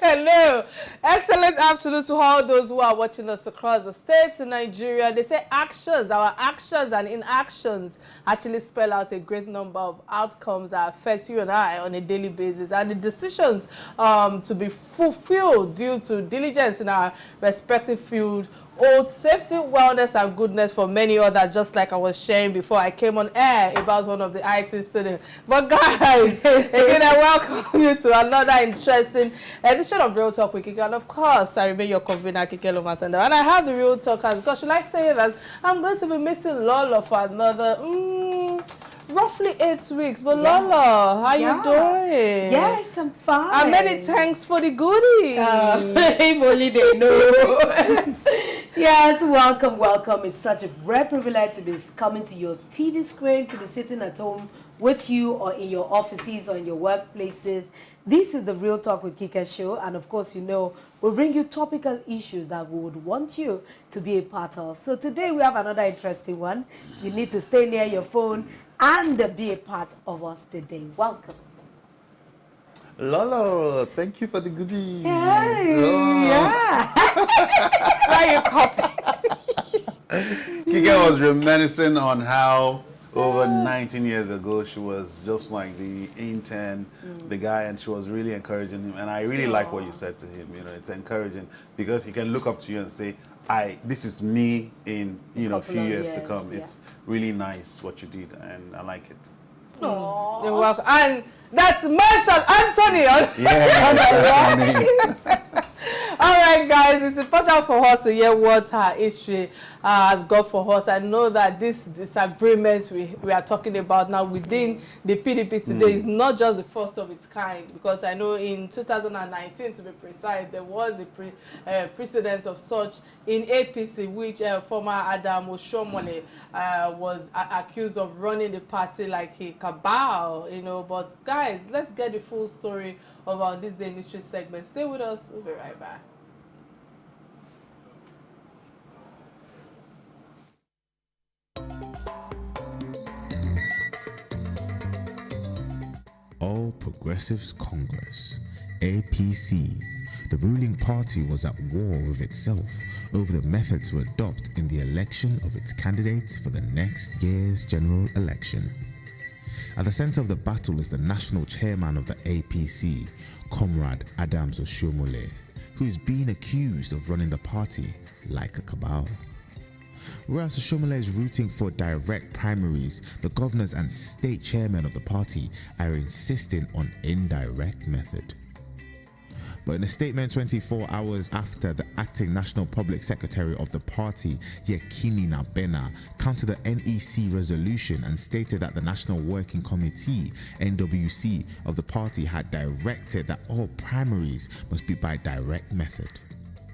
Hello. Excellent afternoon to all those who are watching us across the states in Nigeria. They say actions, our actions and inactions actually spell out a great number of outcomes that affect you and I on a daily basis. And the decisions to be fulfilled due to diligence in our respective field hold safety, wellness, and goodness for many others, just like I was sharing before I came on air about one of the IT students. But guys, again, I welcome you to another interesting edition of Real Talk with Kike. And of course, I remain your convener, Kike Atanda-Owo. And I have the Real Talkers, because should I say that I'm going to be missing Lolo for another roughly 8 weeks. But Lolo, how you doing? Yes, I'm fine. And many thanks for the goodies. If only they know. Yes, welcome, welcome. It's such a great privilege to be coming to your TV screen, to be sitting at home with you or in your offices or in your workplaces. This is the Real Talk with Kike show. And of course, you know, we'll bring you topical issues that we would want you to be a part of. So today we have another interesting one. You need to stay near your phone and be a part of us today. Welcome. Lolo, thank you for the goodies. Hey, yeah. Why you copy? Kike was reminiscing on how over 19 years ago she was just like the intern, the guy, and she was really encouraging him. And I really like what you said to him. You know, it's encouraging because he can look up to you and say, this is me in a few years to come. Yeah. It's really nice what you did, and I like it. Aww. You're welcome. And that's Marshall Anthony. Yeah. All right, guys, it's important for us to hear what her history has got for us. I know that this disagreement we are talking about now within the PDP today is not just the first of its kind, because I know in 2019, to be precise, there was a precedence of such in APC, which former Atanda-Owo was accused of running the party like a cabal, But guys, let's get the full story of our This Day in History segment. Stay with us. We'll be right back. All Progressives Congress, APC, the ruling party, was at war with itself over the method to adopt in the election of its candidates for the next year's general election. At the center of the battle is the national chairman of the APC, Comrade Adams Oshiomhole, who is being accused of running the party like a cabal. Whereas Oshiomhole is rooting for direct primaries, the governors and state chairmen of the party are insisting on indirect method. But in a statement 24 hours after the acting National Public Secretary of the party, Yekini Nabena, countered the NEC resolution and stated that the National Working Committee, NWC, of the party had directed that all primaries must be by direct method.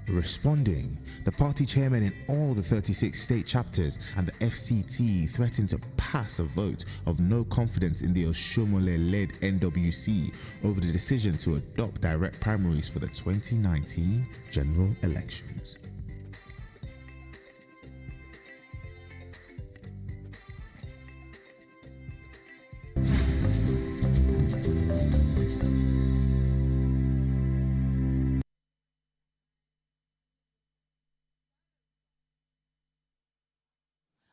Responding, the party chairman in all the 36 state chapters and the FCT threatened to pass a vote of no confidence in the Oshiomhole-led NWC over the decision to adopt direct primaries for the 2019 general elections.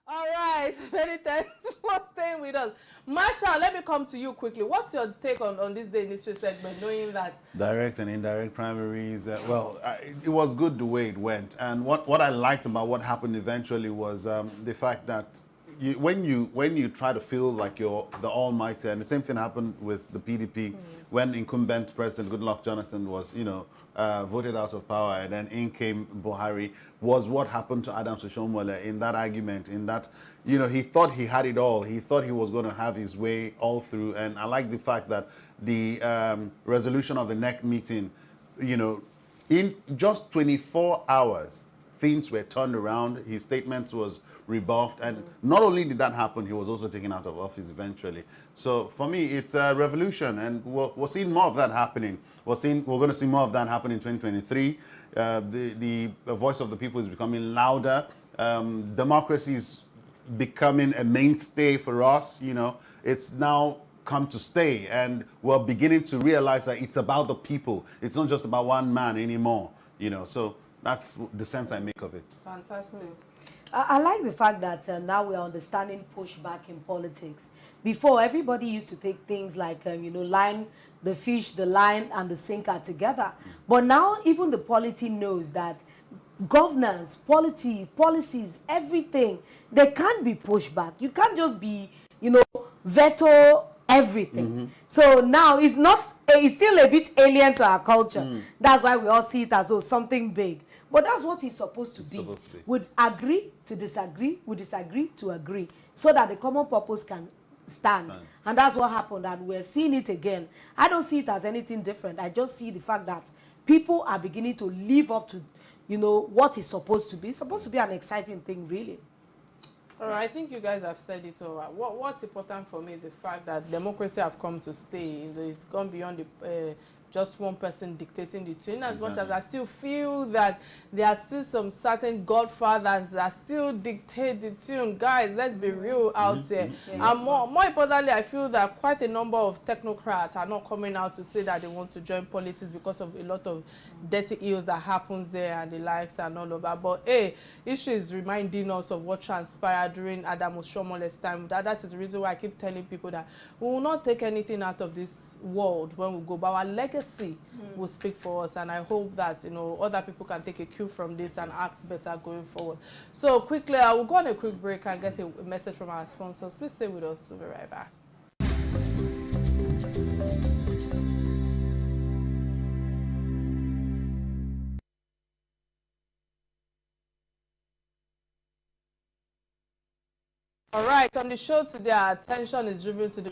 All right, many thanks for staying with us. Marshall, let me come to you quickly. What's your take on this day in history segment, knowing that direct and indirect primaries? It was good the way it went, and what I liked about what happened eventually was the fact that when you try to feel like you're the almighty, and the same thing happened with the PDP when incumbent President Goodluck Jonathan was voted out of power, and then in came Buhari, was what happened to Adams Oshiomhole in that argument, in that he thought he had it all. He thought he was going to have his way all through. And I like the fact that the resolution of the NEC meeting, in just 24 hours, things were turned around. His statements was rebuffed. And not only did that happen, he was also taken out of office eventually. So for me, it's a revolution. And we're seeing more of that happening. We're going to see more of that happen in 2023. The voice of the people is becoming louder. Democracy is becoming a mainstay for us. It's now come to stay, and we're beginning to realize that it's about the people. It's not just about one man anymore, you know. So that's the sense I make of it. Fantastic. I like the fact that now we are understanding pushback in politics. Before, everybody used to take things like, line, the fish, the line, and the sinker together. But now even the polity knows that governance, policies, everything, they can't be pushed back. You can't just be, veto everything. So now it's still a bit alien to our culture. That's why we all see it as something big. But that's what it's supposed to be. We'd agree to disagree, we disagree to agree, so that the common purpose can stand. And that's what happened, and we're seeing it again. I don't see it as anything different. I just see the fact that people are beginning to live up to, what is supposed to be. It's supposed to be an exciting thing, really. All right, I think you guys have said it all. What's important for me is the fact that democracy have come to stay. It's gone beyond the just one person dictating the tune. As much as I still feel that there are still some certain godfathers that still dictate the tune. Guys, let's be real out there. And more importantly, I feel that quite a number of technocrats are not coming out to say that they want to join politics because of a lot of dirty ills that happens there and the likes and all of that. But hey, issue is reminding us of what transpired during Adam Oshomole's time. That is the reason why I keep telling people that we will not take anything out of this world when we go, but our legacy will speak for us, and I hope that other people can take a cue from this and act better going forward. So quickly, I will go on a quick break and get a message from our sponsors. Please stay with us. We'll be right back. All right, on the show today, our attention is driven to the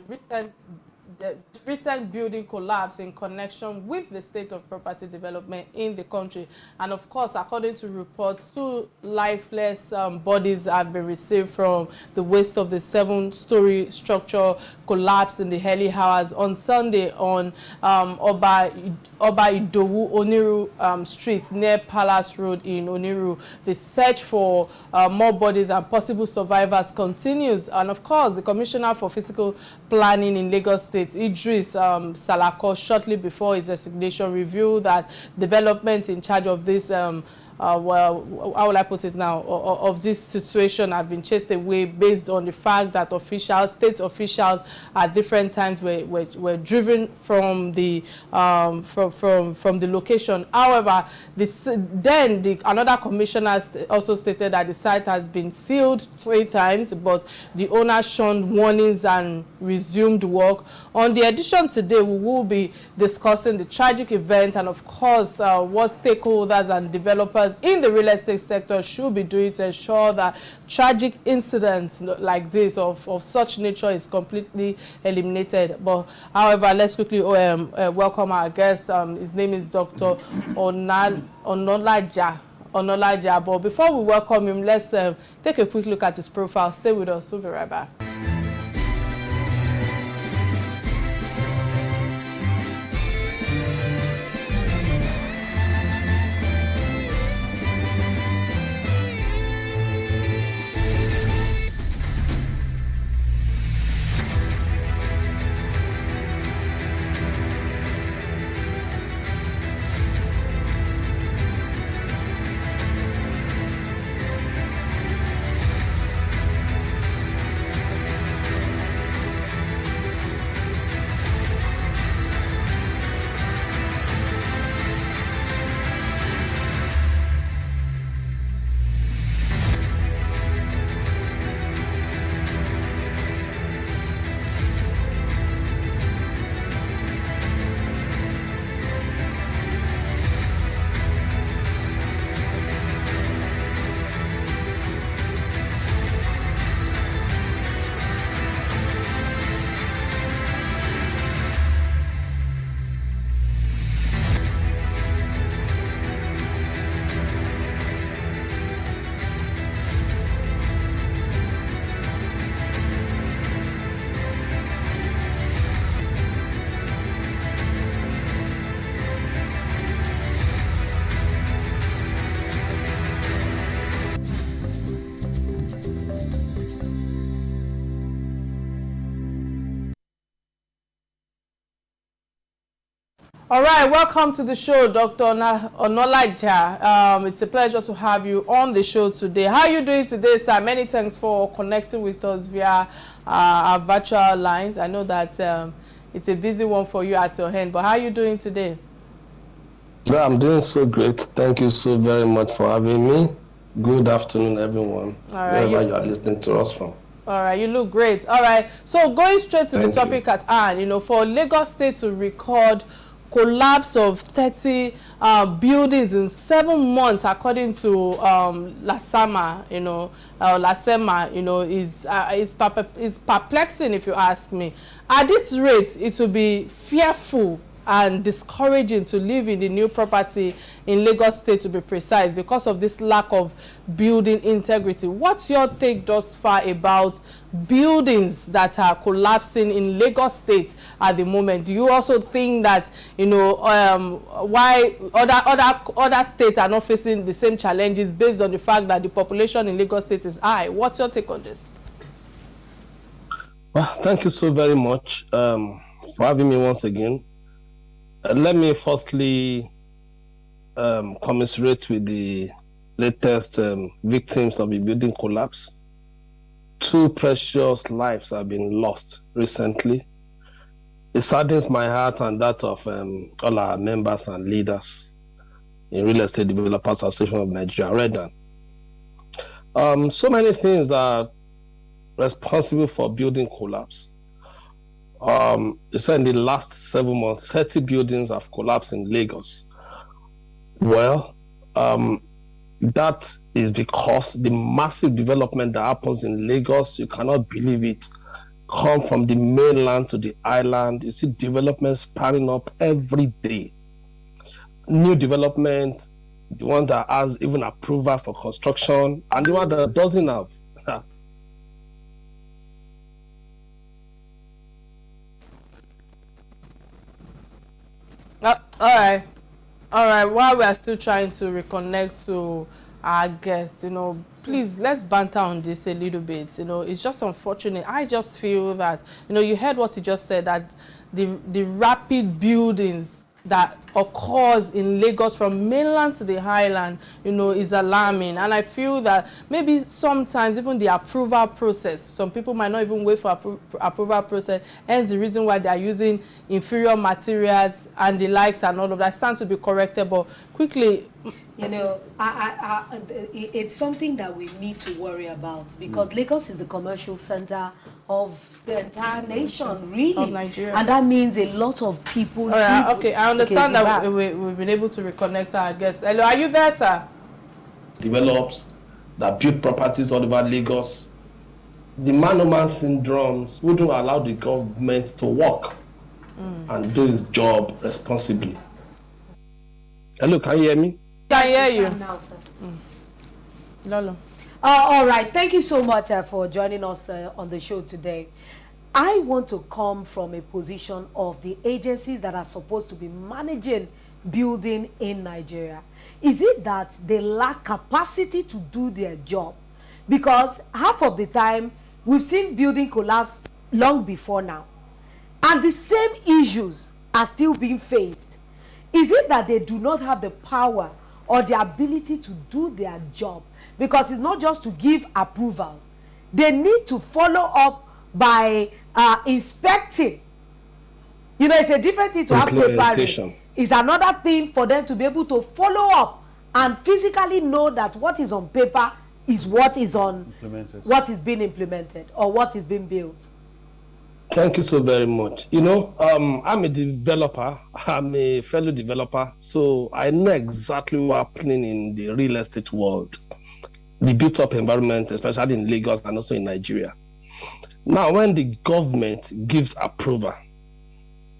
recent building collapse in connection with the state of property development in the country. And of course, according to reports, 2 lifeless bodies have been received from the waste of the 7-story structure collapsed in the early hours on Sunday on Oba Idowu Oniru Street near Palace Road in Oniru. The search for more bodies and possible survivors continues. And of course, the Commissioner for Physical Planning in Lagos State, Idris Salako, shortly before his resignation, revealed that development in charge of this well, how will I put it now, of this situation have been chased away based on the fact that state officials at different times were driven from the from the location. However, another commissioner also stated that the site has been sealed 3 times, but the owner shunned warnings and resumed work. On the edition today, we will be discussing the tragic event and, of course, what stakeholders and developers in the real estate sector should be doing to ensure that tragic incidents like this of such nature is completely eliminated. But however, let's quickly welcome our guest. His name is Dr. Onolaja. But before we welcome him, let's take a quick look at his profile. Stay with us. We'll be right back. All right, welcome to the show, Dr. Onolaja. It's a pleasure to have you on the show today. How are you doing today, sir? Many thanks for connecting with us via our virtual lines. I know that it's a busy one for you at your hand, but how are you doing today? Yeah, I'm doing so great. Thank you so very much for having me. Good afternoon, everyone, wherever you are listening to us from. All right, you look great. All right, so going straight to the topic at hand, you know, for Lagos State to record collapse of 30 buildings in 7 months, according to LASBCA, you know, LASBCA, you know, is perplexing, if you ask me. At this rate, it will be fearful and discouraging to live in the new property in Lagos State, to be precise, because of this lack of building integrity. What's your take thus far about buildings that are collapsing in Lagos State at the moment? Do you also think that, you know, why other states are not facing the same challenges based on the fact that the population in Lagos State is high? What's your take on this? Well, thank you so very much for having me once again. Let me firstly commiserate with the latest victims of the building collapse. 2 precious lives have been lost recently. It saddens my heart and that of all our members and leaders in Real Estate Developers Association of Nigeria, REDAN. So many things are responsible for building collapse. You said in the last 7 months, 30 buildings have collapsed in Lagos. Well, that is because the massive development that happens in Lagos, you cannot believe it, come from the mainland to the island. You see development sparring up every day. New development, the one that has even approval for construction, and the one that doesn't have. All right, while we are still trying to reconnect to our guest, you know, please, let's banter on this a little bit. You know, it's just unfortunate. I just feel that, you know, you heard what he just said, that the rapid buildings that occurs in Lagos from mainland to the highland, you know, is alarming. And I feel that maybe sometimes even the approval process, some people might not even wait for approval process, hence the reason why they are using inferior materials and the likes and all of that stands to be corrected. But quickly, you know, it's something that we need to worry about, because Lagos is the commercial center of the entire nation, really, of Nigeria, and that means a lot of people. Okay, I understand that we've been able to reconnect our guests. Hello, are you there, sir? Develops, that build properties all over Lagos. The man-o-man syndromes wouldn't allow the government to work and do its job responsibly. Hello, can you hear me? I hear you. Now, sir. Lolo. All right, thank you so much for joining us on the show today. I want to come from a position of the agencies that are supposed to be managing building in Nigeria. Is it that they lack capacity to do their job? Because half of the time, we've seen building collapse long before now, and the same issues are still being faced. Is it that they do not have the power or the ability to do their job? Because it's not just to give approvals. They need to follow up by inspecting. You know, it's a different thing to have paper. It's another thing for them to be able to follow up and physically know that what is on paper is what is what is being implemented or what is being built. Thank you so very much. You know, I'm a developer. I'm a fellow developer, so I know exactly what's happening in the real estate world, the built-up environment, especially in Lagos and also in Nigeria. Now, when the government gives approval,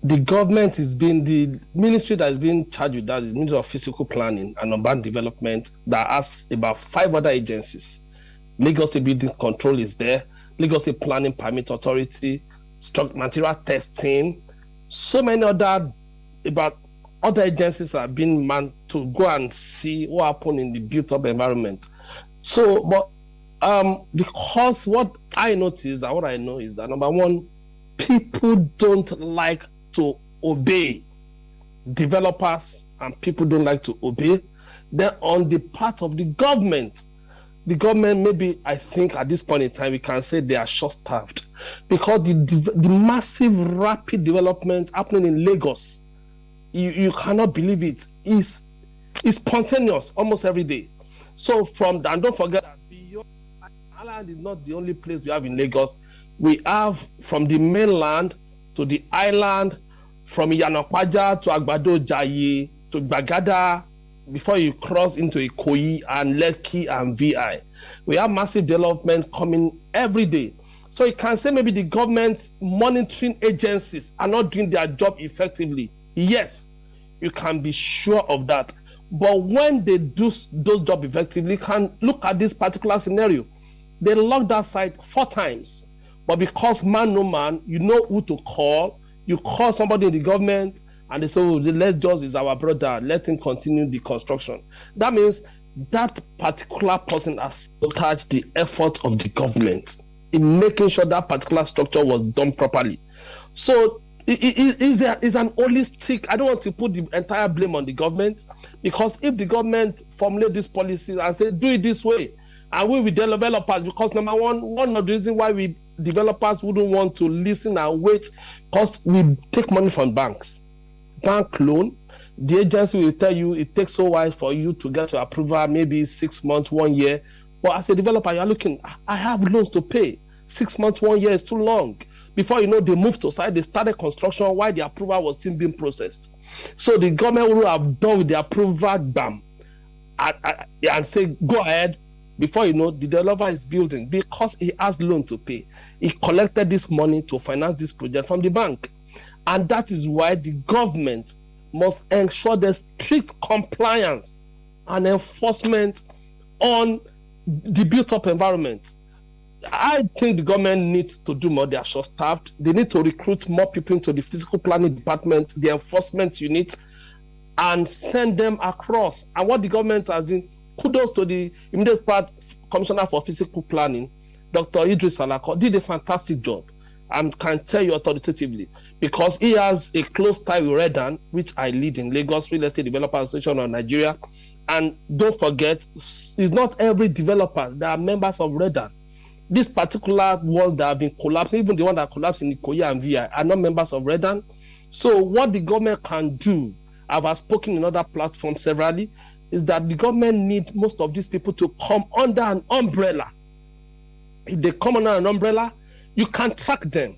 the government is being, the ministry that is being charged with that is the Ministry of Physical Planning and Urban Development, that has about 5 other agencies. Lagos State Building Control is there, Lagos State Planning Permit Authority, material testing, so many other agencies are being manned to go and see what happened in the built-up environment. So, but because what I noticed and what I know is that, number one, people don't like to obey. developers and people don't like to obey. Then on the part of the government maybe, I think at this point in time, we can say they are short-staffed because the massive rapid development happening in Lagos, you cannot believe it, is spontaneous almost every day. So and don't forget that beyond Island is not the only place we have in Lagos. We have from the mainland to the island, from Iyanakwaja to Agbado Jaye to Gbagada, before you cross into Ikoyi and Lekki and VI. We have massive development coming every day. So you can say maybe the government monitoring agencies are not doing their job effectively. Yes, you can be sure of that. But when they do those jobs effectively, you can look at this particular scenario. They locked that site 4 times. But because man no man, you know who to call. You call somebody in the government, and they say, oh, the Les Jos is our brother, let him continue the construction. That means that particular person has sabotaged the effort of the government in making sure that particular structure was done properly. So is an holistic, I don't want to put the entire blame on the government, because if the government formulate these policies and say, do it this way, and we developers, because number one of the reasons why we developers wouldn't want to listen and wait, because we take money from banks. Bank loan, the agency will tell you it takes so while for you to get your approval, maybe 6 months, 1 year. But as a developer, you're looking, I have loans to pay. 6 months, 1 year is too long. Before you know, they moved to site, they started construction while the approval was still being processed. So the government would have done with the approval, bam, and say, go ahead. Before you know, the developer is building because he has loan to pay. He collected this money to finance this project from the bank. And that is why the government must ensure there's strict compliance and enforcement on the built-up environment. I think the government needs to do more. They are short-staffed. They need to recruit more people into the physical planning department, the enforcement unit, and send them across. And what the government has done, kudos to the immediate part Commissioner for Physical Planning, Dr. Idris Alako, did a fantastic job. I can tell you authoritatively, because he has a close tie with Redan, which I lead in Lagos Real Estate Developers Association of Nigeria. And don't forget, it's not every developer that are members of Redan. These particular ones that have been collapsing, even the one that collapsed in Ikoyi and VI, are not members of Redan. So what the government can do, I've spoken in other platforms severally, is that the government needs most of these people to come under an umbrella. If they come under an umbrella, you can track them.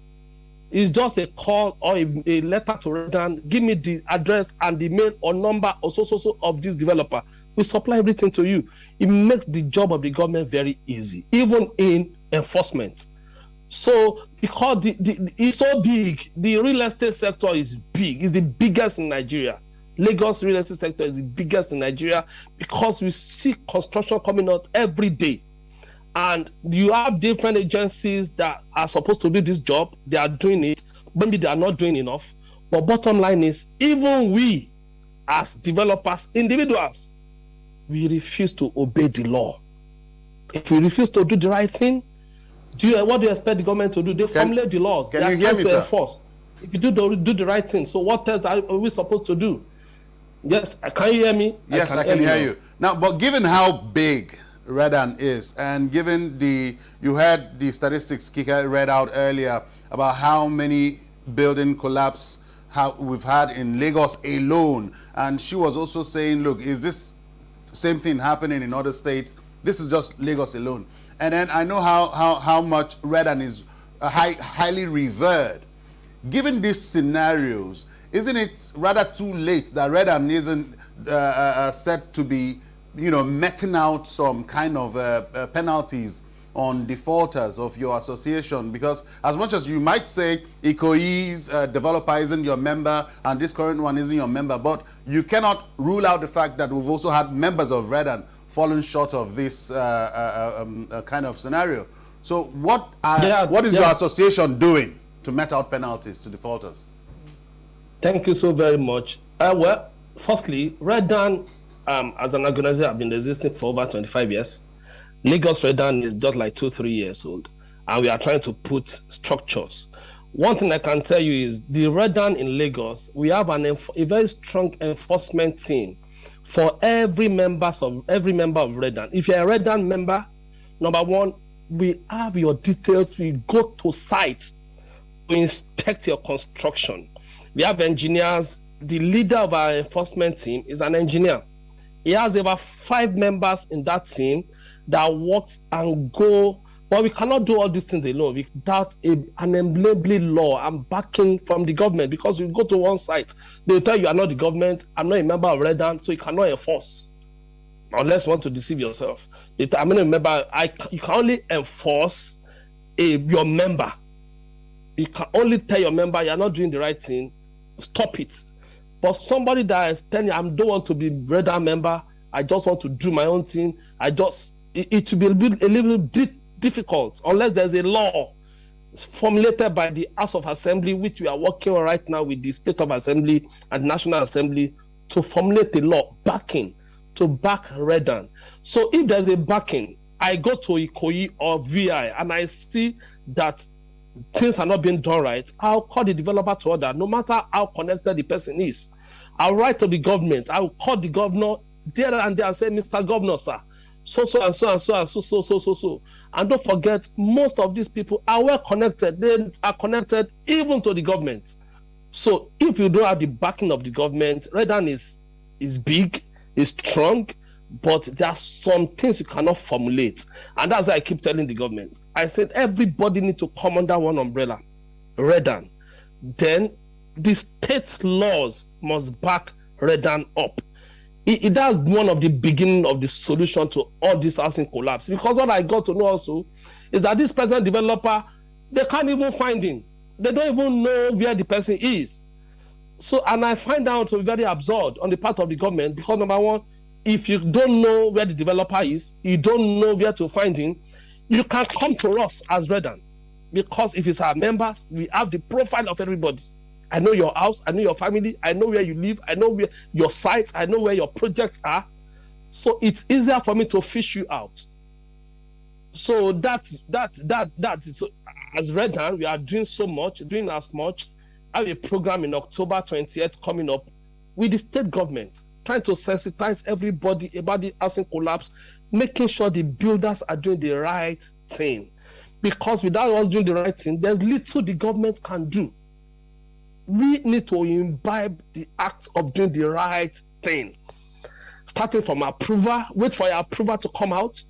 It's just a call or a letter to Redan, give me the address and the mail or number or so of this developer. We supply everything to you. It makes the job of the government very easy, even in enforcement. So because it's so big, the real estate sector is big. It's the biggest in Nigeria. Lagos real estate sector is the biggest in Nigeria because we see construction coming out every day. And you have different agencies that are supposed to do this job. They are doing it. Maybe they are not doing enough. But bottom line is, even we as developers, individuals, we refuse to obey the law. If we refuse to do the right thing, what do you expect the government to do? They formulate the laws. They are trying to enforce. If you do the right thing, so what else are we supposed to do? Yes, can you hear me? Yes, I can hear you. Now, but given how big Redan is, and given you heard the statistics Kike read out earlier about how many building collapse we've had in Lagos alone, and she was also saying, look, is this same thing happening in other states? This is just Lagos alone. And then I know how much Redan is highly revered. Given these scenarios, isn't it rather too late that Redan isn't set to be, meting out some kind of penalties on defaulters of your association? Because as much as you might say Ikoyi's developer isn't your member and this current one isn't your member, but you cannot rule out the fact that we've also had members of Redan falling short of this kind of scenario. So what is your association doing to met out penalties to defaulters? Thank you so very much. Well, firstly, Redan as an organization have been existing for over 25 years. Lagos Redan is just like 2-3 years old, and we are trying to put structures One thing I can tell you is the Redan in Lagos, we have a very strong enforcement team for every member of Redan. If you're a Redan member, number one, we have your details. We go to sites to inspect your construction. We have engineers. The leader of our enforcement team is an engineer. He has over 5 members in that team that works and go. But we cannot do all these things alone without an enabling law and backing from the government, because you go to one site, they'll tell you are not the government, I'm not a member of Redan, so you cannot enforce. Unless you want to deceive yourself. I'm not a member, you can only enforce your member. You can only tell your member you're not doing the right thing, stop it. But somebody that is telling you, I don't want to be Redan member, I just want to do my own thing, it will be a little bit difficult unless there's a law formulated by the House of Assembly, which we are working on right now with the State of Assembly and National Assembly, to formulate a law backing, to back Redan. So if there's a backing, I go to Ikoyi or VI and I see that things are not being done right, I'll call the developer to order, no matter how connected the person is. I'll write to the government, I'll call the governor there and there and say, Mr. Governor, sir, so. And don't forget, most of these people are well connected. They are connected even to the government. So if you don't have the backing of the government, Redan is big, is strong, but there are some things you cannot formulate. And that's why I keep telling the government. I said everybody needs to come under one umbrella, Redan. Then the state laws must back Redan up. That's one of the beginning of the solution to all this housing collapse. Because what I got to know also is that this present developer, they can't even find him. They don't even know where the person is. So, and I find out to be very absurd on the part of the government, because number one, if you don't know where the developer is, you don't know where to find him, you can come to us as Redan. Because if it's our members, we have the profile of everybody. I know your house, I know your family, I know where you live, I know where your sites, I know where your projects are. So it's easier for me to fish you out. So that's so as Redan, we are doing so much, doing as much. I have a program in October 20th coming up with the state government, trying to sensitize everybody about the housing collapse, making sure the builders are doing the right thing. Because without us doing the right thing, there's little the government can do. We need to imbibe the act of doing the right thing. Starting from approval, wait for your approval to come out.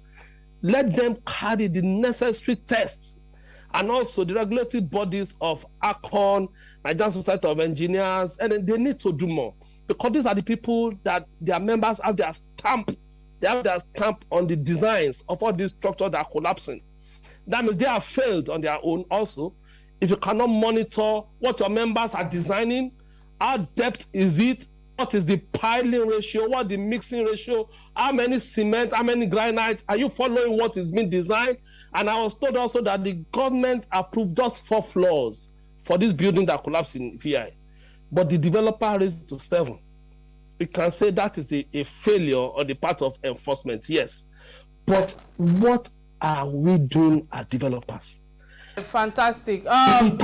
Let them carry the necessary tests. And also the regulatory bodies of ACON, Nigerian Society of Engineers, and they need to do more. Because these are the people that their members have their stamp. They have their stamp on the designs of all these structures that are collapsing. That means they have failed on their own also. If you cannot monitor what your members are designing, how depth is it, what is the piling ratio, what the mixing ratio, how many cement, how many granite, are you following what is being designed? And I was told also that the government approved just 4 floors for this building that collapsed in VI. But the developer raised it to 7. We can say that is a failure on the part of enforcement, yes. But what are we doing as developers? Fantastic. It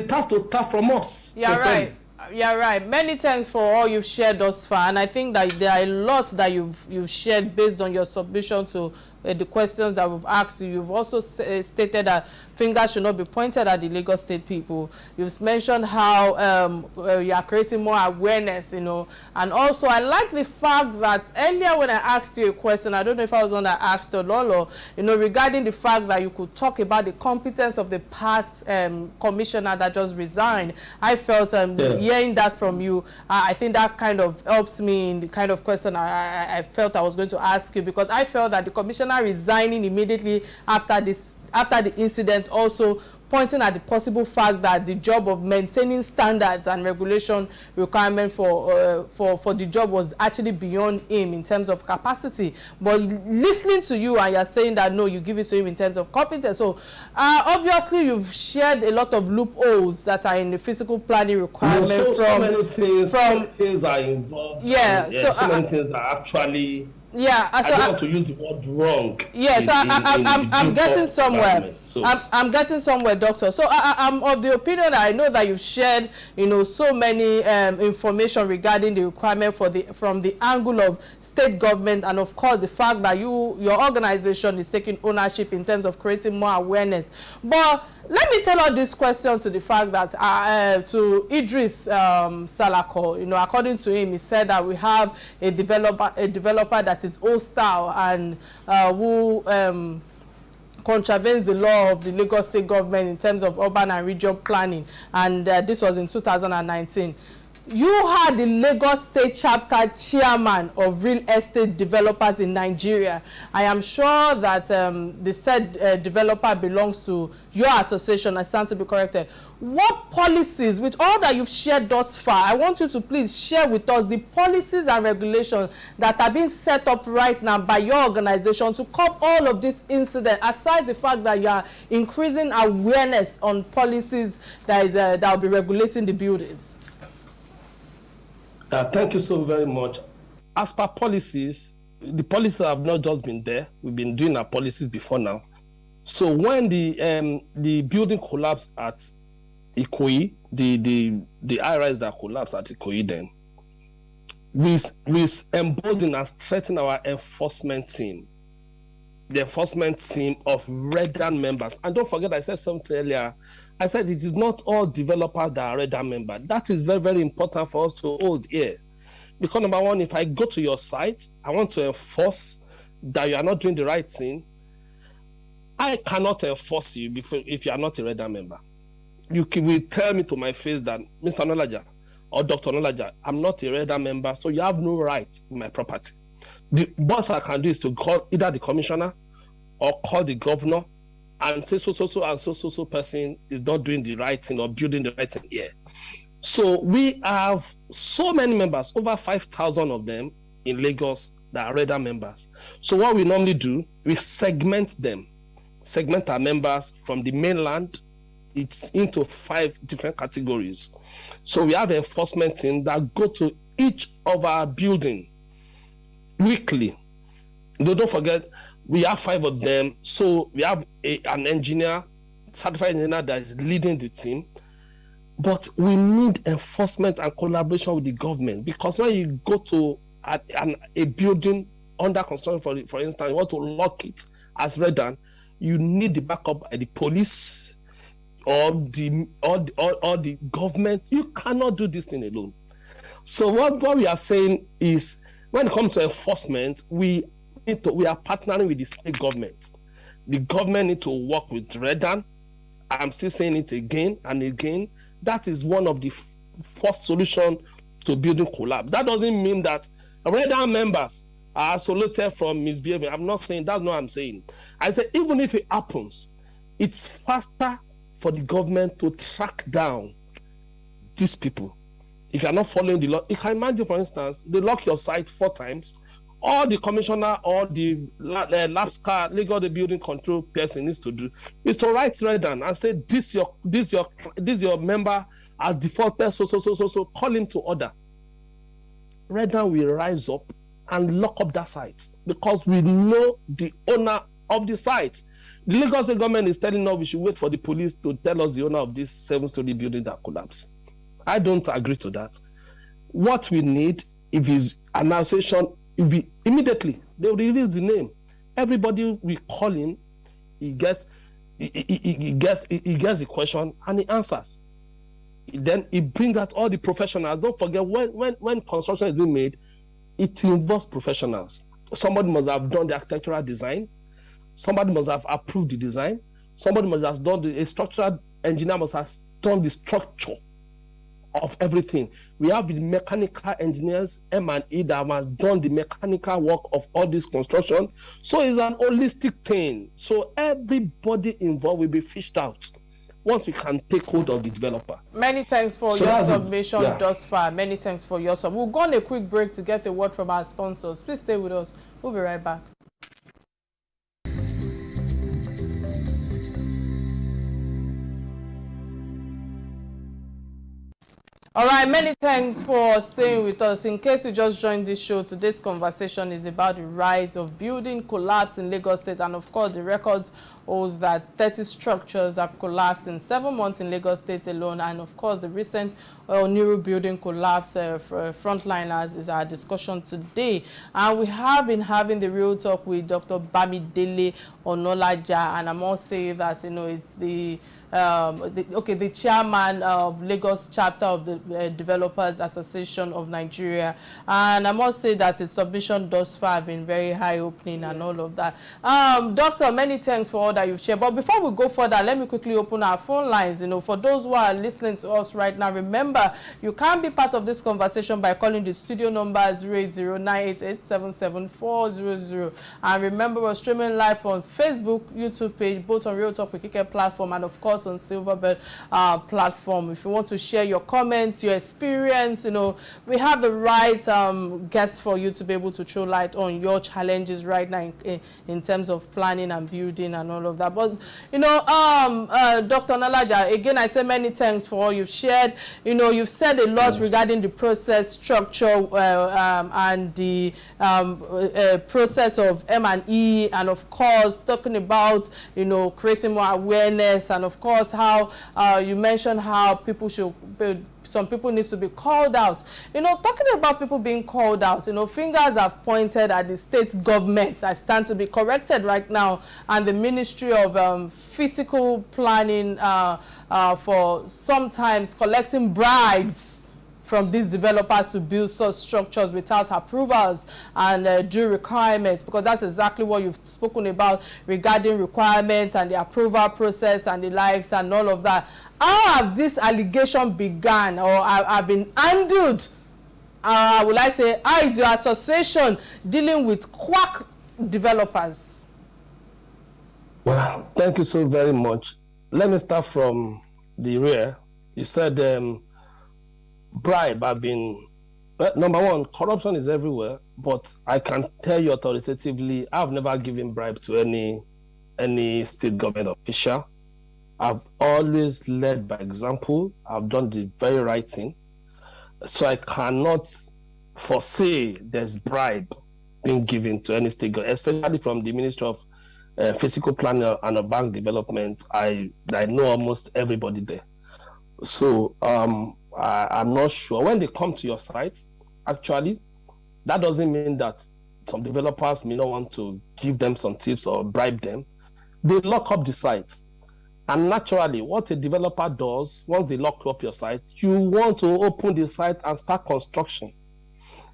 has to start from us. Yeah, right. Yeah, right. Many thanks for all you've shared thus far, and I think that there are a lot that you've shared based on your submission to the questions that we've asked you. You've also stated that fingers should not be pointed at the Lagos State people. You've mentioned how you are creating more awareness, you know, and also I like the fact that earlier when I asked you a question, I don't know if I was one that asked Lolo, you know, regarding the fact that you could talk about the competence of the past commissioner that just resigned. I felt hearing that from you, I think that kind of helps me in the kind of question I felt I was going to ask you, because I felt that the commissioner resigning immediately after the incident also pointing at the possible fact that the job of maintaining standards and regulation requirement for the job was actually beyond him in terms of capacity. But listening to you, and you're saying that no, you give it to him in terms of competence. So obviously you've shared a lot of loopholes that are in the physical planning requirement. So many things are involved. Yeah, so many things are actually Yeah, I don't want to use the word wrong. Yeah, so I'm getting somewhere. So I'm getting somewhere, Doctor. So I'm of the opinion that I know that you've shared, so many information regarding the requirement from the angle of state government, and of course the fact that your organization is taking ownership in terms of creating more awareness. But let me tell all this question to the fact that to Idris Salako, according to him, he said that we have a developer that is hostile and who contravenes the law of the Lagos State government in terms of urban and region planning, and this was in 2019. You are the Lagos State chapter chairman of real estate developers in Nigeria. I am sure that the said developer belongs to your association. I stand to be corrected. What policies, with all that you've shared thus far, I want you to please share with us the policies and regulations that are being set up right now by your organization to curb all of these incidents, aside the fact that you are increasing awareness on policies that will be regulating the buildings. Thank you so very much. As per policies, the policies have not just been there. We've been doing our policies before now. So when the building collapsed at Ikoyi, the high-rise that collapsed at Ikoyi, then we emboldened and strengthened our enforcement team, the enforcement team of Redan members. And don't forget, I said something earlier. I said it is not all developers that are Redan members. That is very, very important for us to hold here. Because number one, if I go to your site, I want to enforce that you are not doing the right thing. I cannot enforce you if you are not a Redan member. You will tell me to my face that, Mr. Nolaja or Dr. Nolaja, I'm not a Redan member, so you have no right in my property. The best I can do is to call either the commissioner or call the governor and say so person is not doing the right thing or building the right thing here. So we have so many members, over 5,000 of them in Lagos that are Redan members. So what we normally do, we segment our members from the mainland. It's into 5 different categories. So we have enforcement team that go to each of our building weekly. Don't forget, we have 5 of them. So we have an engineer, certified engineer that is leading the team. But we need enforcement and collaboration with the government, because when you go to a building under construction, for instance, you want to lock it as Redan, you need the backup by the police or the government. You cannot do this thing alone. So what we are saying is, when it comes to enforcement, we are partnering with the state government. The government need to work with Redan. I'm still saying it again and again. That is one of the first solution to building collapse. That doesn't mean that Redan members are isolated from misbehaving. I'm not saying, that's not what I'm saying. I say, even if it happens, it's faster for the government to track down these people. If you're not following the law, you can imagine, for instance, they lock your site 4 times. All the commissioner or the LASBCA, legal the building control person, needs to do is to write Redan and say, this your member has defaulted, so call him to order. Redan will rise up and lock up that site, because we know the owner of the site. The Lagos State government is telling us we should wait for the police to tell us the owner of this 7-story building that collapsed. I don't agree to that. What we need, if it's an association, immediately they will release the name. Everybody we call him, he gets the question and he answers. Then he brings out all the professionals. Don't forget, when construction is being made, it involves professionals. Somebody must have done the architectural design. Somebody must have approved the design. Somebody must have done a structural engineer must have done the structure of everything. We have the mechanical engineers, M&E, that has done the mechanical work of all this construction. So it's an holistic thing. So everybody involved will be fished out once we can take hold of the developer. Many thanks for your submission thus far. Many thanks for your submission. We'll go on a quick break to get a word from our sponsors. Please stay with us. We'll be right back. All right, many thanks for staying with us. In case you just joined this show, today's conversation is about the rise of building collapse in Lagos State, and of course the records holds that 30 structures have collapsed in 7 months in Lagos State alone, and of course the recent Oniru building collapse for frontliners is our discussion today. And we have been having the real talk with Dr. Bamidele Onolaja, and I must say that it's the chairman of Lagos chapter of the Developers Association of Nigeria, and I must say that his submission thus far have been very eye-opening and all of that. Doctor, many thanks for all that you've shared. But before we go further, let me quickly open our phone lines. For those who are listening to us right now, remember you can be part of this conversation by calling the studio number 080-988-77400. And remember, we're streaming live on Facebook, YouTube page, both on Real Talk with Kike platform and of course on Silverbird platform. If you want to share your comments, your experience, we have the right guests for you to be able to throw light on your challenges right now in terms of planning and building and all of that. But Dr. Onolaja, again, I say many thanks for all you've shared. You've said a lot regarding the process structure and the process of M&E, and of course talking about creating more awareness, and of course how you mentioned how people should some people need to be called out. Talking about people being called out, fingers have pointed at the state government. I stand to be corrected right now, and the Ministry of Physical Planning for sometimes collecting bribes from these developers to build such structures without approvals and due requirements, because that's exactly what you've spoken about regarding requirement and the approval process and the likes and all of that. How have this allegation begun or have been handled? Will I say, how is your association dealing with quack developers? Well, thank you so very much. Let me start from the rear. You said bribe have been, number one, corruption is everywhere, but I can tell you authoritatively, I've never given bribe to any state government official. I've always led by example. I've done the very right thing. So I cannot foresee there's bribe being given to any state government, especially from the Ministry of Physical Planning and Urban Development. I know almost everybody there. So I'm not sure. When they come to your site, actually, that doesn't mean that some developers may not want to give them some tips or bribe them. They lock up the site. And naturally, what a developer does, once they lock up your site, you want to open the site and start construction.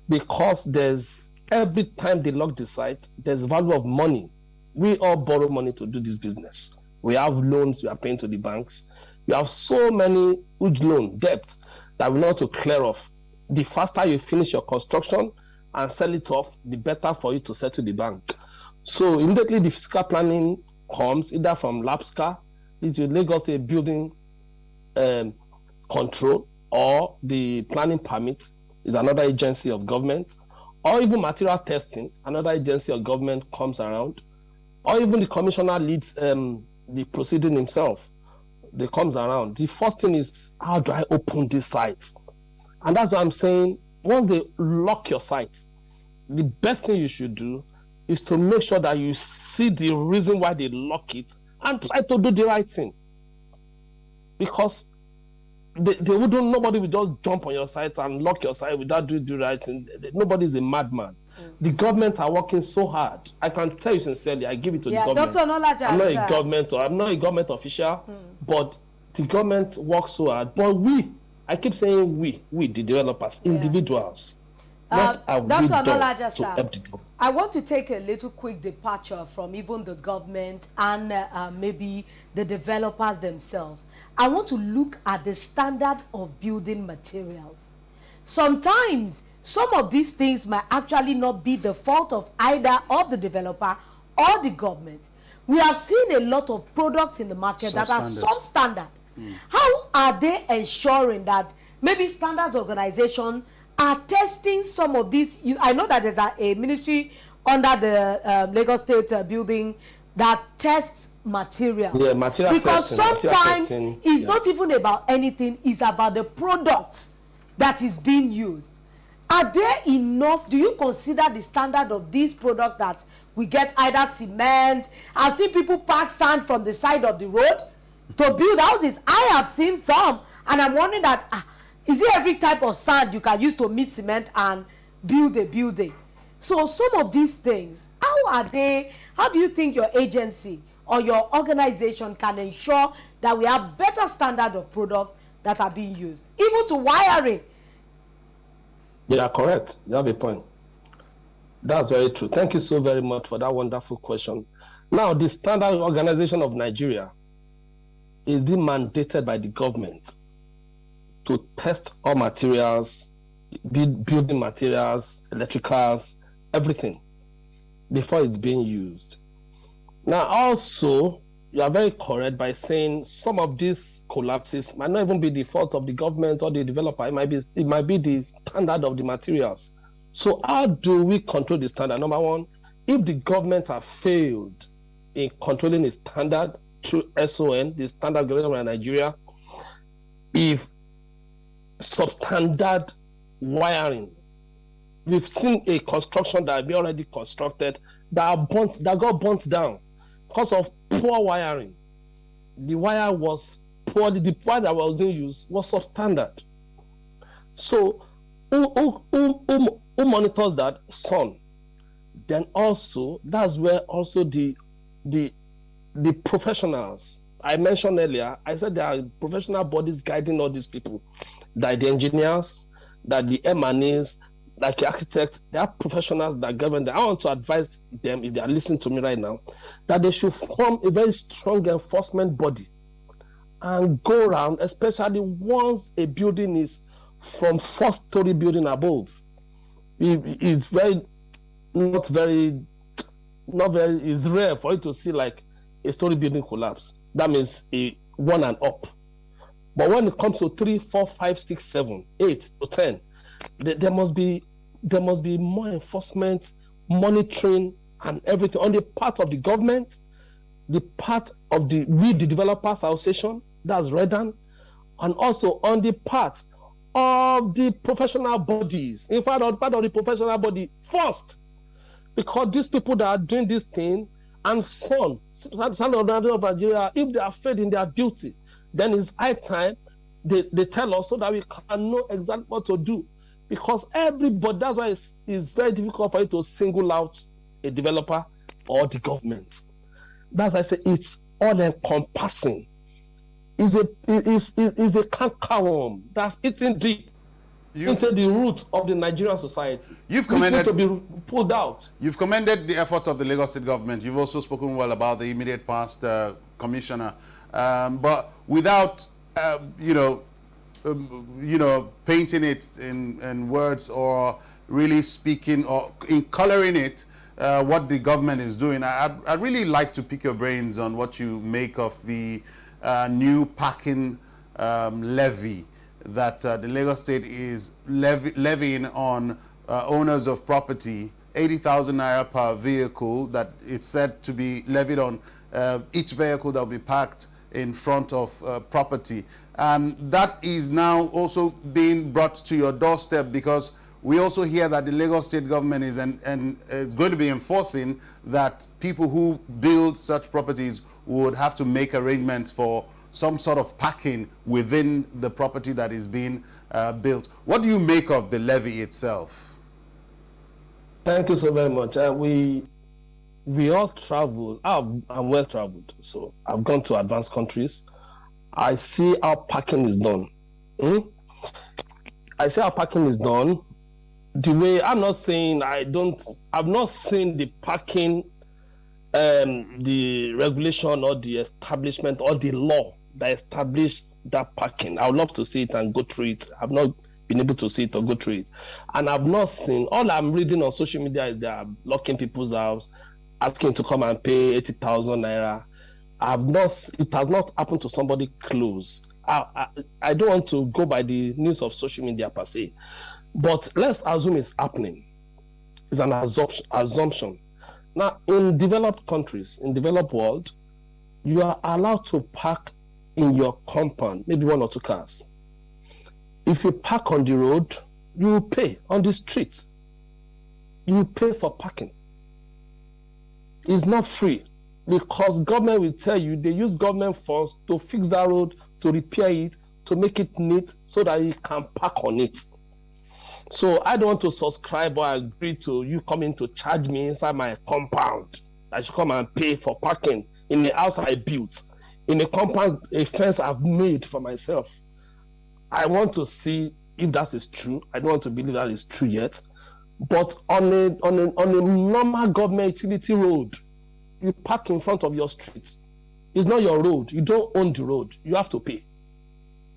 Because every time they lock the site, there's value of money. We all borrow money to do this business. We have loans we are paying to the banks. We have so many huge loan debts that we know to clear off. The faster you finish your construction and sell it off, the better for you to settle the bank. So immediately the fiscal planning comes either from LASBCA, the Lagos State Building Control, or the planning permit is another agency of government, or even material testing, another agency of government comes around, or even the commissioner leads the proceeding himself. They comes around. The first thing is, how do I open this site? And that's what I'm saying. Once they lock your site, the best thing you should do is to make sure that you see the reason why they lock it and try to do the right thing. Because nobody will just jump on your site and lock your site without doing the right thing. Nobody's a madman. The government are working so hard. I can tell you sincerely, I give it to the government. Dr. Onolaja, I'm not a government official, but the government works so hard. But I keep saying we, the developers, individuals. What are we done to help the government? I want to take a little quick departure from even the government and maybe the developers themselves. I want to look at the standard of building materials. Sometimes some of these things might actually not be the fault of either of the developer or the government. We have seen a lot of products in the market that are substandard. How are they ensuring that maybe standards organization are testing some of these? I know that there's a ministry under the Lagos State building that tests material. Yeah, material because testing, sometimes it's not even about anything, it's about the product. that is being used, are there enough? Do you consider the standard of these products that we get either cement? I've seen people pack sand from the side of the road to build houses. I have seen some, and I'm wondering that is it every type of sand you can use to mix cement and build a building? So some of these things, how are they? How do you think your agency or your organization can ensure that we have better standard of products that are being used, even to wiring? Yeah, correct. You have a point. That's very true. Thank you so very much for that wonderful question. Now, the Standard Organization of Nigeria is being mandated by the government to test all materials, building materials, electricals, everything, before it's being used. Now, also, you are very correct by saying some of these collapses might not even be the fault of the government or the developer. It might be the standard of the materials. So how do we control the standard? Number one, if the government have failed in controlling the standard through SON, the Standard Organization of Nigeria, if substandard wiring, we've seen a construction that we already constructed that got burnt down because of poor wiring. The wire was poorly, the wire that was in use was substandard. So who monitors that? SON. Then also, that's where also the professionals I mentioned earlier, I said there are professional bodies guiding all these people, that the engineers, that the M&Es, like the architects, they are professionals that govern them. I want to advise them, if they are listening to me right now, that they should form a very strong enforcement body and go around, especially once a building is from 4-story building above. It's rare for you to see like a story building collapse. That means a 1 and up. But when it comes to 3, 4, 5, 6, 7, 8 to 10, there must be more enforcement, monitoring, and everything on the part of the government, the part of the Developers Association, that's Redan, and also on the part of the professional bodies. In fact, on part of the professional body first, because these people that are doing this thing, and Standard of Nigeria, if they are failed in their duty, then it's high time they tell us so that we can know exactly what to do. Because everybody, that's why it's very difficult for you to single out a developer or the government. That's why I say it's all encompassing. It's a cankerworm that's eating deep into the root of the Nigerian society. You've commended to be pulled out. You've commended the efforts of the Lagos State government. You've also spoken well about the immediate past commissioner, but without painting it in words or really speaking or in coloring it, what the government is doing. I'd really like to pick your brains on what you make of the new parking levy that the Lagos State is levying on owners of property, 80,000 naira per vehicle, that it's said to be levied on each vehicle that will be parked in front of property. And that is now also being brought to your doorstep, because we also hear that the Lagos State government is going to be enforcing that people who build such properties would have to make arrangements for some sort of parking within the property that is being built. What do you make of the levy itself? Thank you so very much. We all travel. I'm well traveled, so I've gone to advanced countries. I see how parking is done. I see how parking is done. The way, I'm not saying I've not seen the parking, the regulation or the establishment or the law that established that parking. I would love to see it and go through it. I've not been able to see it or go through it. And I've not seen, all I'm reading on social media is they are locking people's house, asking to come and pay 80,000 naira. It has not happened to somebody close. I don't want to go by the news of social media per se, but let's assume it's happening. It's an assumption. Now, in developed countries, in developed world, you are allowed to park in your compound, maybe 1 or 2 cars. If you park on the road, you will pay on the streets. You will pay for parking. It's not free because government will tell you they use government funds to fix that road, to repair it, to make it neat so that you can park on it. So I don't want to subscribe or agree to you coming to charge me inside my compound. I should come and pay for parking in the house I built, in a compound, a fence I've made for myself. I want to see if that is true. I don't want to believe that is true yet. But on a normal government utility road, you park in front of your street. It's not your road. You don't own the road. You have to pay.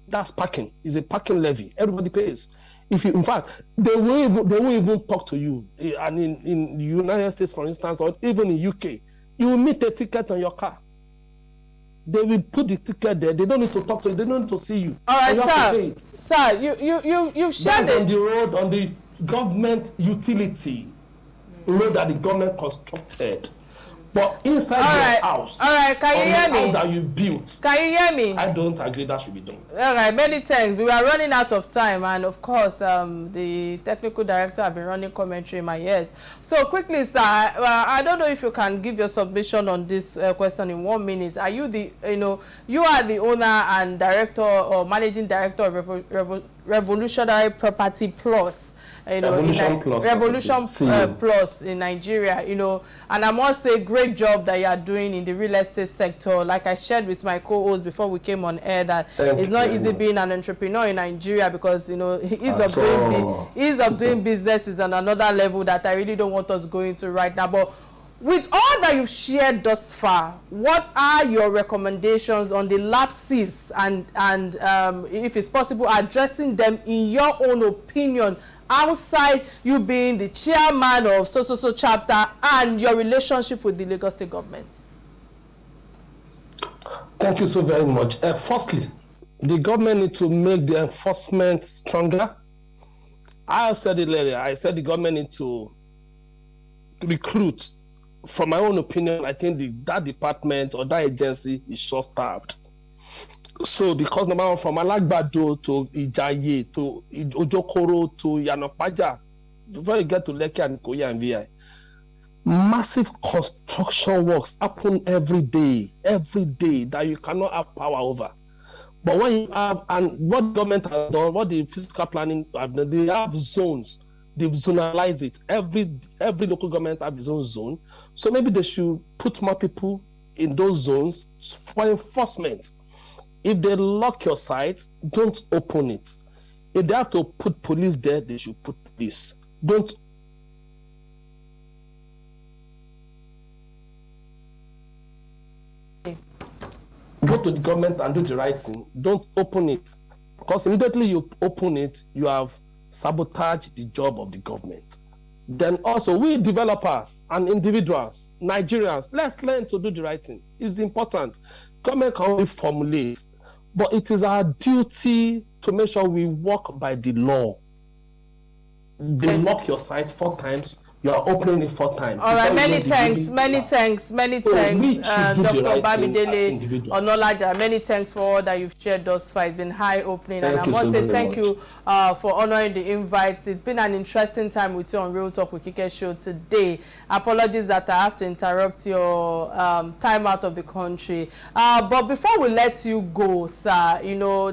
That's parking. It's a parking levy. Everybody pays. If you, in fact, they won't even talk to you. And in the United States, for instance, or even in UK, you will meet a ticket on your car. They will put the ticket there. They don't need to talk to you. They don't need to see you. All right, you sir. You shared it on the road, on the government utility road that the government constructed. But inside your house, can you hear me? House that you built, can you hear me? I don't agree that should be done. All right, many thanks. We are running out of time, and of course, the technical director have been running commentary in my ears. So quickly, sir, I don't know if you can give your submission on this question in 1 minute. Are you you are the owner and director or managing director of Revolutionary Property Plus? Revolution Plus in Nigeria, and I must say, great job that you are doing in the real estate sector. Like I shared with my co-host before we came on air, that it's not easy being an entrepreneur in Nigeria, because ease of doing business is on another level that I really don't want us going into right now. But with all that you've shared thus far, what are your recommendations on the lapses and if it's possible, addressing them in your own opinion, outside you being the chairman of so chapter and your relationship with the Lagos State government? Thank you so very much. Firstly, the government need to make the enforcement stronger. I said it earlier. I said the government need to recruit. From my own opinion, I think that department or that agency is short-staffed. So, because number one, from Alagbado to Ijaye to Ojokoro to Yanopaja, before you get to Lekki and Koya and VI, massive construction works happen every day that you cannot have power over. But when you have, and what government has done, what the physical planning have done, they have zones. They've zonalized it. Every local government have its own zone. So maybe they should put more people in those zones for enforcement. If they lock your site, don't open it. If they have to put police there, they should put police. Don't go to the government and do the right thing. Don't open it. Because immediately you open it, you have sabotaged the job of the government. Then also, we developers and individuals, Nigerians, let's learn to do the right thing. It's important. Government can only formulate, but it is our duty to make sure we work by the law. They lock your site 4 times, you are opening it 4 times. All right, many thanks, Dr. Bamidele Onolaja. Many thanks for all that you've shared thus far. It's been eye-opening, and I must say thank you for honoring the invites. It's been an interesting time with you on Real Talk with Kike show today. Apologies that I have to interrupt your time out of the country. But before we let you go, sir,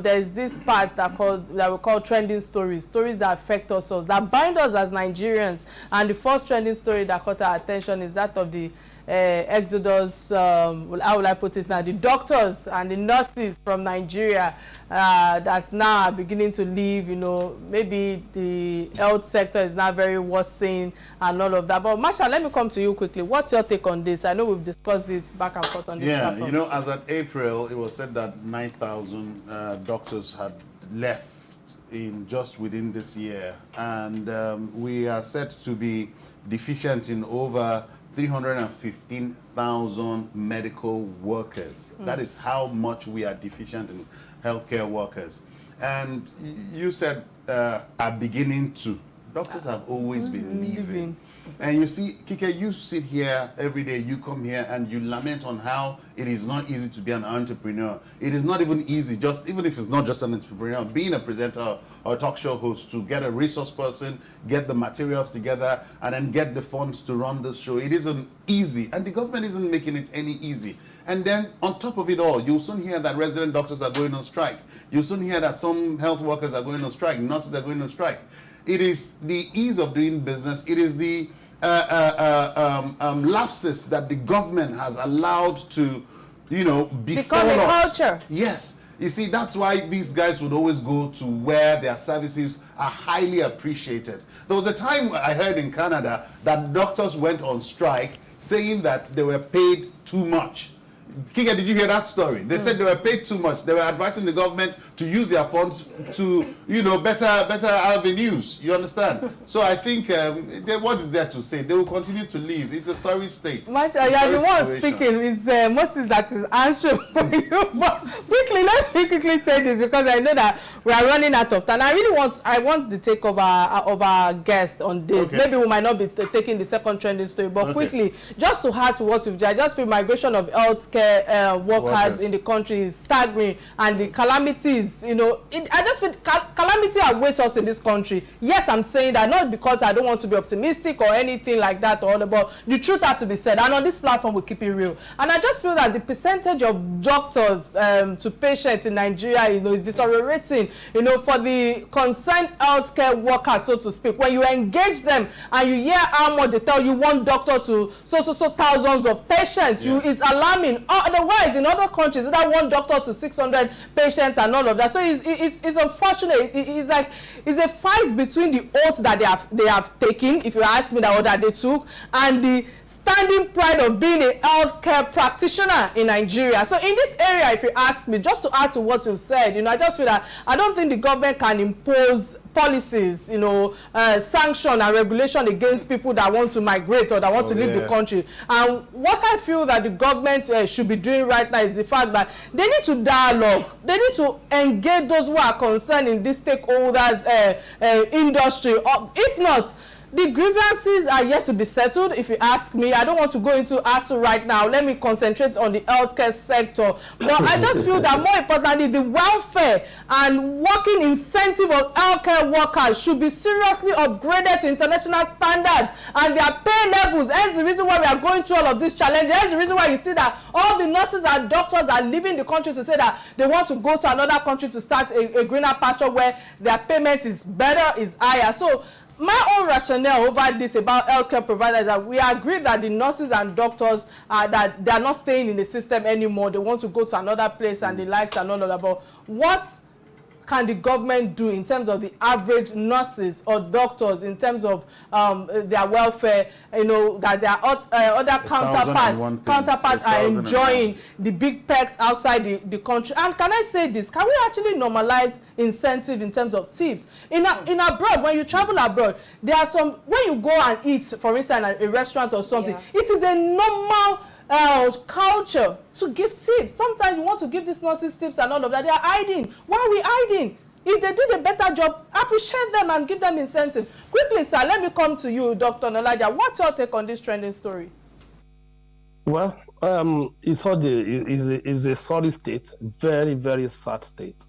there's this part that we call trending stories that affect us, that bind us as Nigerians. And the first trending story that caught our attention is that of the exodus, how will I put it now, the doctors and the nurses from Nigeria that now are beginning to leave. Maybe the health sector is now very worsening and all of that. But Masha, let me come to you quickly. What's your take on this? I know we've discussed it back and forth on this platform. As at April, it was said that 9,000 doctors had left just within this year, and we are said to be deficient in over 315,000 medical workers. That is how much we are deficient in healthcare workers. And you said are beginning to Doctors have always been leaving. And you see, Kike, you sit here every day, you come here and you lament on how it is not easy to be an entrepreneur. It is not even easy, even if it's not just an entrepreneur, being a presenter or a talk show host, to get a resource person, get the materials together, and then get the funds to run this show. It isn't easy, and the government isn't making it any easy. And then on top of it all, you'll soon hear that resident doctors are going on strike. You'll soon hear that some health workers are going on strike, nurses are going on strike. It is the ease of doing business. It is the lapses that the government has allowed to, befall become a us. culture. Yes. You see, that's why these guys would always go to where their services are highly appreciated. There was a time I heard in Canada that doctors went on strike saying that they were paid too much. Kike, did you hear that story? They said they were paid too much. They were advising the government to use their funds to, better avenues. You understand? So I think what is there to say? They will continue to leave. It's a sorry state. Masha, you are the one speaking. It's Moses that is answering for you. But quickly, let me quickly say this, because I know that we are running out of time. I want the take of our guest on this. Okay. Maybe we might not be taking the second trending story, but quickly, just to add to what you've done, I just feel migration of healthcare workers in the country is staggering, and the calamities, I just feel calamity awaits us in this country. Yes, I'm saying that not because I don't want to be optimistic or anything like that, but the truth has to be said, and on this platform we keep it real. And I just feel that the percentage of doctors to patients in Nigeria, is deteriorating, for the concerned healthcare workers, so to speak. When you engage them and you hear how much they tell you one doctor to so thousands of patients, it's alarming. Otherwise, in other countries, that one doctor to 600 patients and all of that. So it's unfortunate. It's a fight between the oaths that they have taken, if you ask me, that they took, and the standing pride of being a healthcare practitioner in Nigeria. So in this area, if you ask me, just to add to what you said, I just feel that I don't think the government can impose policies, sanction and regulation against people that want to migrate or that want to leave the country. And what I feel that the government should be doing right now is the fact that they need to dialogue. They need to engage those who are concerned in this stakeholders industry. Or if not, the grievances are yet to be settled, if you ask me. I don't want to go into ASU right now. Let me concentrate on the healthcare sector. But I just feel that more importantly, the welfare and working incentive of healthcare workers should be seriously upgraded to international standards, and their pay levels. Hence the reason why we are going through all of these challenges. Hence the reason why you see that all the nurses and doctors are leaving the country to say that they want to go to another country to start a greener pasture where their payment is better, is higher. So my own rationale over this about healthcare providers, that we agree that the nurses and doctors that they are not staying in the system anymore. They want to go to another place and the likes and all of that. But what can the government do in terms of the average nurses or doctors, in terms of their welfare, that their other counterparts are enjoying the big perks outside the country? And can I say this, can we actually normalize incentive in terms of tips? In abroad, when you travel abroad, there are some, when you go and eat, for instance, at a restaurant or something, it is a normal culture to give tips. Sometimes you want to give these nurses tips and all of that. They are hiding. Why are we hiding? If they did a better job, appreciate them and give them incentive. Quickly, sir, let me come to you, Dr. Nolaja. What's your take on this trending story? Well, it's a sorry state, very, very sad state.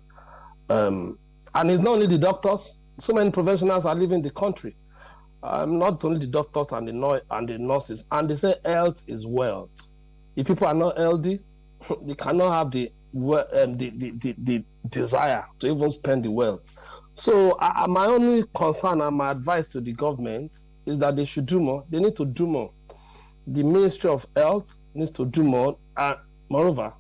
And it's not only the doctors. So many professionals are leaving the country. Not only the doctors and the nurses. And they say health is wealth. If people are not healthy, they cannot have the desire to even spend the wealth. So my only concern and my advice to the government is that they should do more. They need to do more. The Ministry of Health needs to do more. And moreover,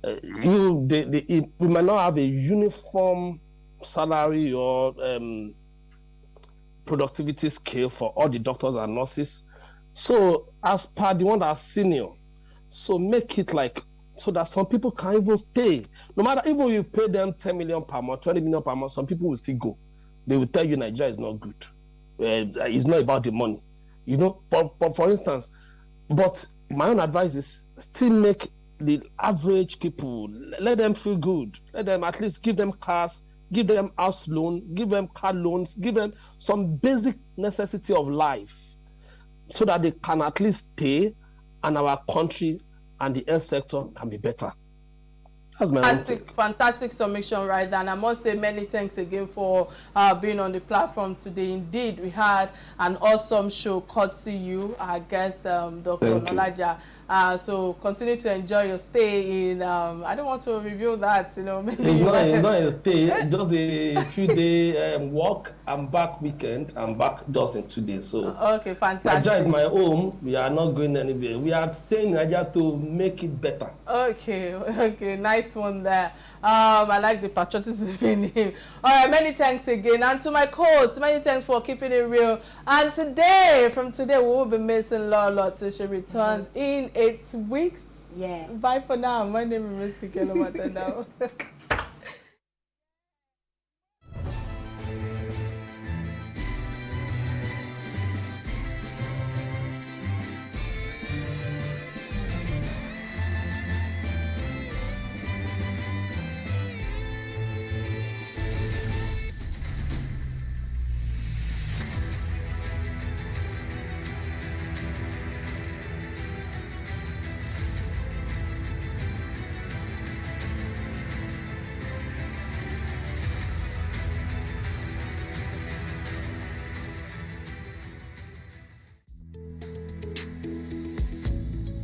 we might not have a uniform salary or productivity scale for all the doctors and nurses. So as per the one that's senior, so make it so that some people can even stay. No matter, even you pay them 10 million per month, 20 million per month, some people will still go. They will tell you Nigeria is not good. It's not about the money. But for instance, but my own advice is still make the average people, let them feel good. Let them at least give them cars, give them house loan, give them car loans, give them some basic necessity of life so that they can at least stay and our country and the health sector can be better. That's my own take. Fantastic submission right there. And I must say many thanks again for being on the platform today. Indeed, we had an awesome show courtesy you, our guest, Dr. Nolaja. So continue to enjoy your stay in, I don't want to reveal that, maybe. It's not a stay, just a few day walk. I'm back weekend. I'm back just in 2 days. So okay, fantastic. Nigeria is my home. We are not going anywhere. We are staying in Nigeria to make it better. Okay, nice one there. I like the patriotism in him. All right, many thanks again. And to my co-host, many thanks for keeping it real. And from today, we will be missing Lolo till she returns in 8 weeks. Yeah. Bye for now. My name is Miss Kike.